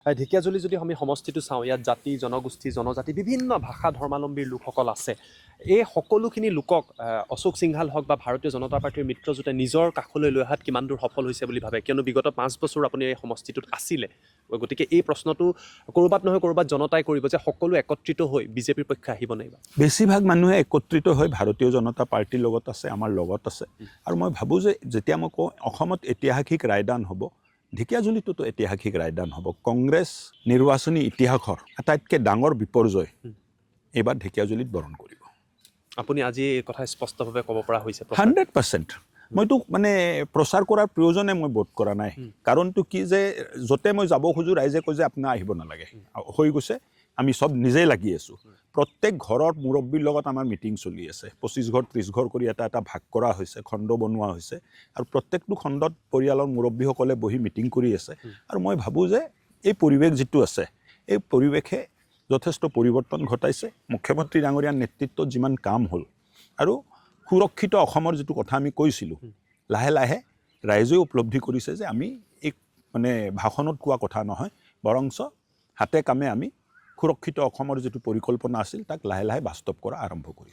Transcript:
ঢেকীয়াজুলি যদি আমি সমষ্টিটো চাওঁ, ইয়াত জাতি জনগোষ্ঠী জনজাতি বিভিন্ন ভাষা ধৰ্মাৱলম্বীৰ লোকসকল আছে। এই সকলোখিনি লোকক অশোক সিংঘাল হওক বা ভাৰতীয় জনতা পাৰ্টীৰ মিত্ৰজোঁটে নিজৰ কাষলৈ লৈ অহাত কিমান দূৰ সফল হৈছে বুলি ভাবে? কিয়নো বিগত 5 বছৰ আপুনি এই সমষ্টিটোত আছিলে, গতিকে এই প্ৰশ্নটো ক'ৰবাত নহয় ক'ৰবাত জনতাই কৰিব যে সকলো একত্ৰিত হৈ বিজেপিৰ পক্ষে আহিব নাইবা? বেছিভাগ মানুহে একত্ৰিত হৈ ভাৰতীয় জনতা পাৰ্টীৰ লগত আছে, আমাৰ লগত আছে। আৰু মই ভাবোঁ যে যেতিয়া মই কওঁ অসমত ঐতিহাসিক ৰায়দান হ'ব, ঢেকীয়াজুলিটোতো ঐতিহাসিক ৰায়দান হ'ব। কংগ্ৰেছ নিৰ্বাচনী ইতিহাসৰ আটাইতকৈ ডাঙৰ বিপৰ্যয় এইবাৰ ঢেকীয়াজুলিত বৰণ কৰিব। আপুনি আজি এই কথা স্পষ্টভাৱে ক'ব পৰা হৈছে? 100%। মইতো মানে প্ৰচাৰ কৰাৰ প্ৰয়োজনে মই বোধ কৰা নাই। কাৰণটো কি যে য'তে মই যাব খোজোঁ ৰাইজে কয় যে আপোনাৰ আহিব নালাগে, হৈ গৈছে, আমি চব নিজেই লাগি আছোঁ। প্ৰত্যেক ঘৰৰ মুৰব্বীৰ লগত আমাৰ মিটিং চলি আছে। 25 ঘৰ 30 ঘৰ কৰি এটা ভাগ কৰা হৈছে, খণ্ড বনোৱা হৈছে, আৰু প্ৰত্যেকটো খণ্ডত পৰিয়ালৰ মুৰব্বীসকলে বহি মিটিং কৰি আছে। আৰু মই ভাবোঁ যে এই পৰিৱেশ যিটো আছে, এই পৰিৱেশে যথেষ্ট পৰিৱৰ্তন ঘটাইছে। মুখ্যমন্ত্ৰী ডাঙৰীয়াৰ নেতৃত্বত যিমান কাম হ'ল, আৰু সুৰক্ষিত অসমৰ যিটো কথা আমি কৈছিলোঁ, লাহে লাহে ৰাইজেও উপলব্ধি কৰিছে যে আমি এই মানে ভাষণত কোৱা কথা নহয়, বৰঞ্চ হাতে কামে আমি সুৰক্ষিত অসমৰ যিটো পৰিকল্পনা আছিল তাক লাহে লাহে বাস্তৱ কৰা আৰম্ভ কৰিছোঁ।